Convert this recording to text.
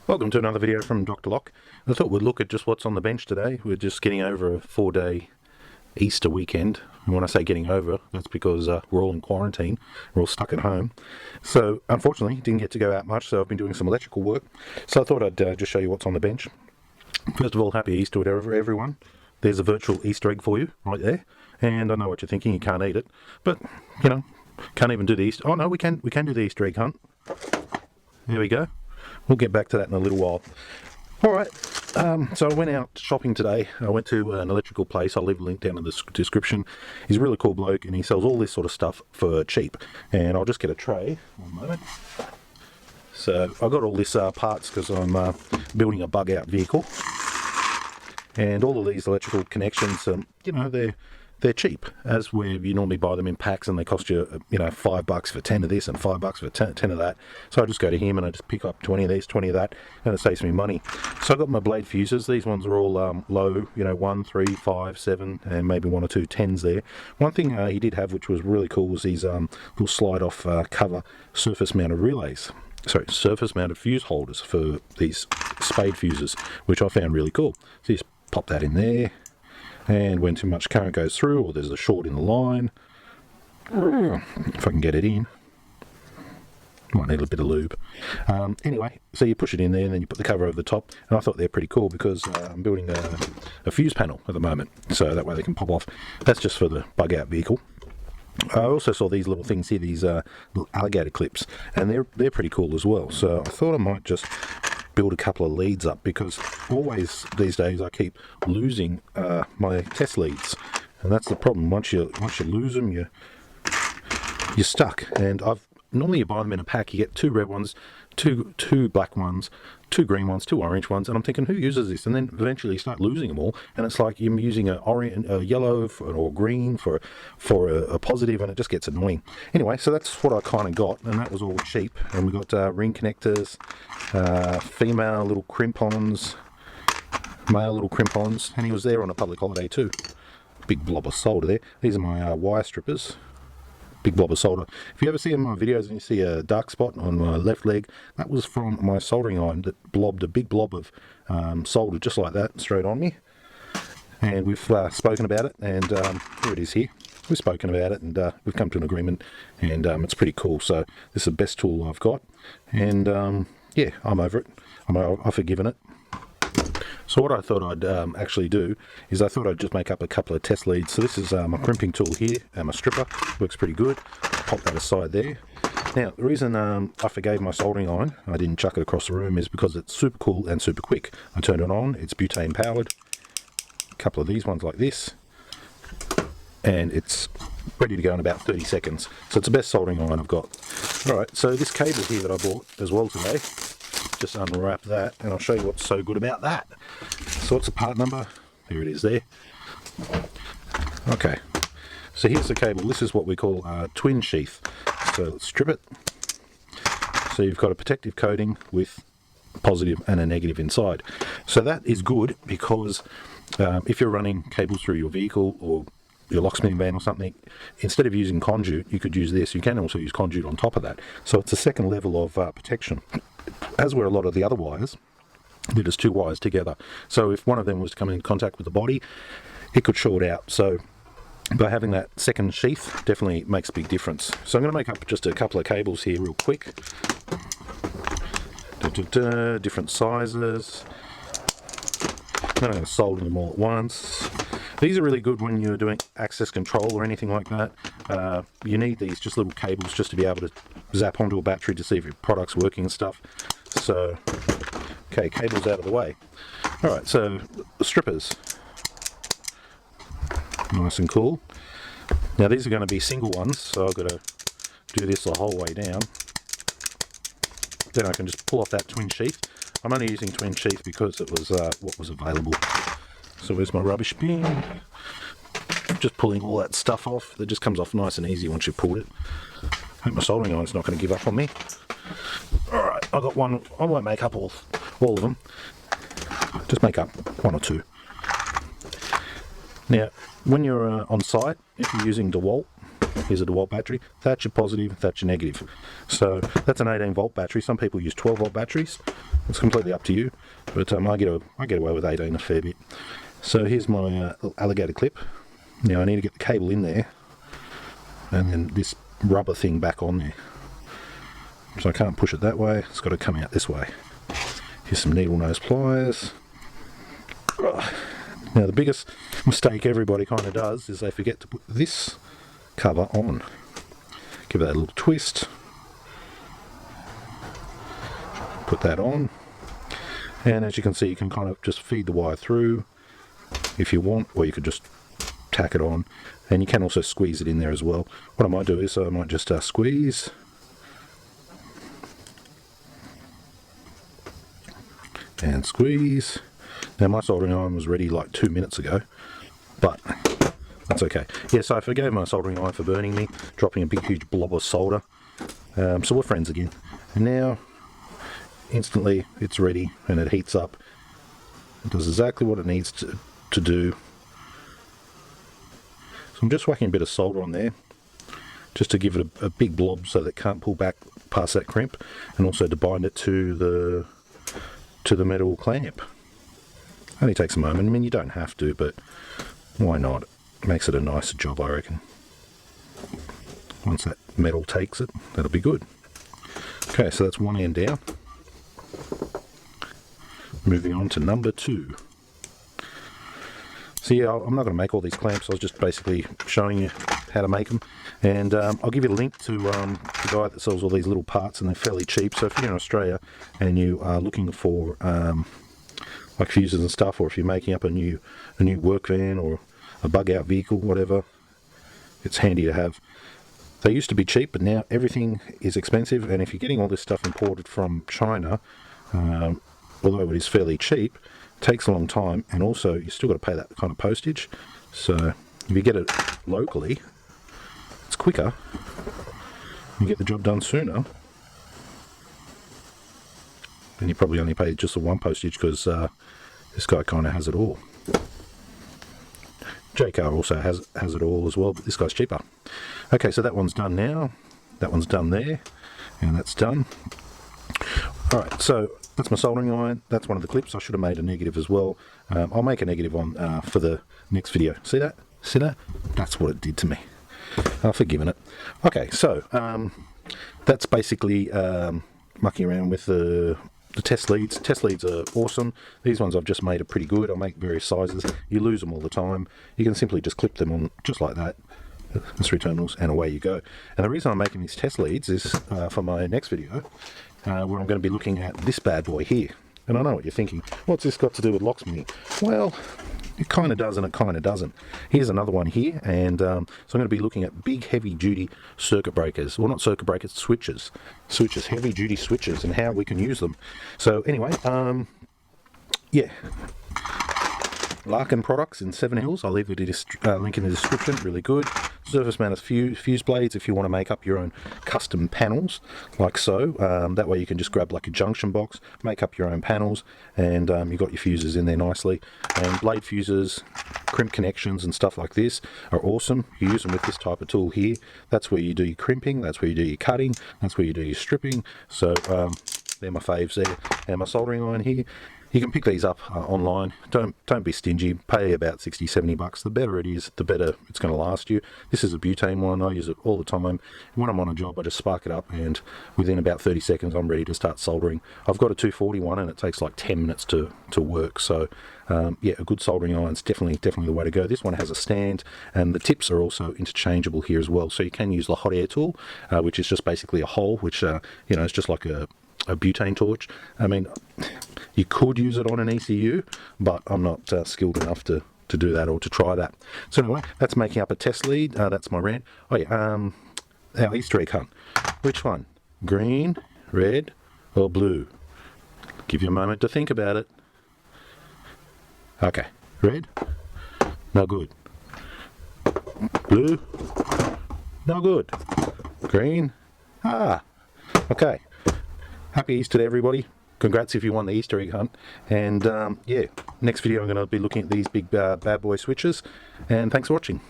Welcome to another video from Dr. Lock. I thought we'd look at just what's on the bench today. We're just getting over a 4-day Easter weekend. And when I say getting over, that's because we're all in quarantine. We're all stuck at home. So unfortunately, didn't get to go out much, so I've been doing some electrical work. So I thought I'd just show you what's on the bench. First of all, happy Easter to everyone. There's a virtual Easter egg for you right there. And I know what you're thinking, you can't eat it. But, you know, can't even do the Easter... Oh no, we can do the Easter egg hunt. There we go. We'll get back to that in a little while. Alright, so I went out shopping today. I went to an electrical place. I'll leave a link down in the description. He's a really cool bloke and he sells all this sort of stuff for cheap. And I'll just get a tray. One moment. So I got all this parts because I'm building a bug out vehicle. And all of these electrical connections, you know, they're cheap, as where you normally buy them in packs and they cost you, you know, $5 for 10 of this and $5 for 10 of that. So I just go to him and I just pick up 20 of these, 20 of that, and it saves me money. So I got my blade fuses. These ones are all low, you know, 1, 3, 5, 7, and maybe 1 or 2 10s there. One thing he did have, which was really cool, was these little slide-off cover surface-mounted relays. Sorry, surface-mounted fuse holders for these spade fuses, which I found really cool. So you just pop that in there. And when too much current goes through, or there's a short in the line, if I can get it in, might need a bit of lube. Anyway, so you push it in there and then you put the cover over the top, and I thought they're pretty cool because I'm building a fuse panel at the moment, so that way they can pop off. That's just for the bug out vehicle. I also saw these little things here, these little alligator clips, and they're pretty cool as well. So I thought I might just build a couple of leads up, because always these days I keep losing my test leads, and that's the problem. Once you lose them, you're stuck. And normally you buy them in a pack. You get 2 red ones, two black ones, 2 green ones, 2 orange ones, and I'm thinking, who uses this? And then eventually you start losing them all, and it's like you're using a yellow or green for a positive, and it just gets annoying. Anyway, so that's what I kind of got, and that was all cheap. And we got ring connectors, female little crimp-ons, male little crimp-ons, and he was there on a public holiday too. Big blob of solder there. These are my wire strippers. Big blob of solder. If you ever see in my videos and you see a dark spot on my left leg, that was from my soldering iron that blobbed a big blob of solder just like that straight on me. And we've spoken about it, and here it is here. We've spoken about it, and we've come to an agreement, and it's pretty cool. So this is the best tool I've got, and yeah, I'm over it. I've forgiven it. So what I thought I'd actually do is I thought I'd just make up a couple of test leads. So this is my crimping tool here, and my stripper. Works pretty good. Pop that aside there. Now, the reason I forgave my soldering iron, I didn't chuck it across the room, is because it's super cool and super quick. I turned it on, it's butane powered. A couple of these ones like this. And it's ready to go in about 30 seconds. So it's the best soldering iron I've got. Alright, so this cable here that I bought as well today, just unwrap that and I'll show you what's so good about that. So what's the part number? There it is there. Okay, so here's the cable. This is what we call a twin sheath. So let's strip it. So you've got a protective coating with a positive and a negative inside. So that is good because if you're running cables through your vehicle or your locksmithing van or something, instead of using conduit, you could use this. You can also use conduit on top of that. So it's a second level of protection. As were a lot of the other wires, they're just 2 wires together. So if one of them was to come in contact with the body, it could short out. So by having that second sheath definitely makes a big difference. So I'm going to make up just a couple of cables here real quick. Different sizes. Then I'm going to solder them all at once. These are really good when you're doing access control or anything like that. You need these just little cables just to be able to zap onto a battery to see if your product's working and stuff. So, okay, cables out of the way. Alright, so the strippers. Nice and cool. Now these are going to be single ones, so I've got to do this the whole way down. Then I can just pull off that twin sheath. I'm only using twin sheath because it was what was available. So where's my rubbish bin? Just pulling all that stuff off. It just comes off nice and easy once you've pulled it. I hope my soldering iron's not going to give up on me. Alright, I've got one. I won't make up all of them. Just make up 1 or 2. Now, when you're on site, if you're using DeWalt, Is it a DeWalt battery? That's your positive, that's your negative. So that's an 18 volt battery. Some people use 12 volt batteries. It's completely up to you, but I get away with 18 a fair bit. So here's my alligator clip. Now I need to get the cable in there, and then this rubber thing back on there. So I can't push it that way, it's got to come out this way. Here's some needle nose pliers. Now the biggest mistake everybody kind of does is they forget to put this cover on. Give that a little twist. Put that on. And as you can see, you can kind of just feed the wire through if you want, or you could just tack it on. And you can also squeeze it in there as well. What I might do is I might just squeeze. And squeeze. Now my soldering iron was ready like 2 minutes ago, but that's okay. Yeah, so I forgave my soldering iron for burning me, dropping a big huge blob of solder. So we're friends again. And now, instantly, it's ready and it heats up. It does exactly what it needs to do. So I'm just whacking a bit of solder on there, just to give it a big blob so that it can't pull back past that crimp, and also to bind it to the metal clamp. Only takes a moment. I mean, you don't have to, but why not? It makes it a nicer job, I reckon. Once that metal takes it, that'll be good. Okay, so that's one end down. Moving on to number 2. So yeah, I'm not going to make all these clamps. I was just basically showing you how to make them, and I'll give you a link to the guy that sells all these little parts, and they're fairly cheap. So if you're in Australia and you are looking for like fuses and stuff, or if you're making up a new work van or a bug out vehicle, whatever, it's handy to have. They used to be cheap, but now everything is expensive, and if you're getting all this stuff imported from China, although it is fairly cheap, it takes a long time, and also you still got to pay that kind of postage. So if you get it locally, it's quicker, you get the job done sooner, and you probably only pay just the one postage, because this guy kind of has it all. JCar also has it all as well, but this guy's cheaper. Okay, so that one's done now, that one's done there, and that's done. Alright, so that's my soldering iron. That's one of the clips. I should have made a negative as well. I'll make a negative on for the next video. See that? See that? That's what it did to me. I've forgiven it. Okay, so that's basically mucking around with the test leads. Test leads are awesome. These ones I've just made are pretty good. I make various sizes. You lose them all the time. You can simply just clip them on just like that. The 3 terminals, and away you go. And the reason I'm making these test leads is for my next video, where I'm going to be looking at this bad boy here. And I know what you're thinking, what's this got to do with locksmithing? Well, it kind of does and it kind of doesn't. Here's another one here, and so I'm going to be looking at big heavy duty circuit breakers. Well, not circuit breakers, switches, heavy duty switches, and how we can use them. So anyway, yeah, Larkin products in Seven Hills. I'll leave a link in the description. Really good. Surface mounted fuse blades if you want to make up your own custom panels, like so. That way you can just grab like a junction box, make up your own panels, and you've got your fuses in there nicely. And blade fuses, crimp connections and stuff like this are awesome. You use them with this type of tool here. That's where you do your crimping, that's where you do your cutting, that's where you do your stripping. So they're my faves there. And my soldering iron here, you can pick these up online. Don't be stingy. Pay about 60-70 bucks. The better it is, the better it's going to last you. This is a butane one. I use it all the time. When I'm on a job, I just spark it up, and within about 30 seconds, I'm ready to start soldering. I've got a 240 one, and it takes like 10 minutes to work. So yeah, a good soldering iron is definitely the way to go. This one has a stand, and the tips are also interchangeable here as well. So you can use the hot air tool, which is just basically a hole, which you know, it's just like a butane torch. I mean, you could use it on an ECU, but I'm not skilled enough to do that or to try that. So anyway, that's making up a test lead. That's my rant. Oh yeah, our Easter egg hunt. Which one? Green, red, or blue? Give you a moment to think about it. Okay, red, no good. Blue, no good. Green, okay. Happy Easter to everybody. Congrats if you won the Easter egg hunt. And yeah, next video I'm going to be looking at these big bad boy switches. And thanks for watching.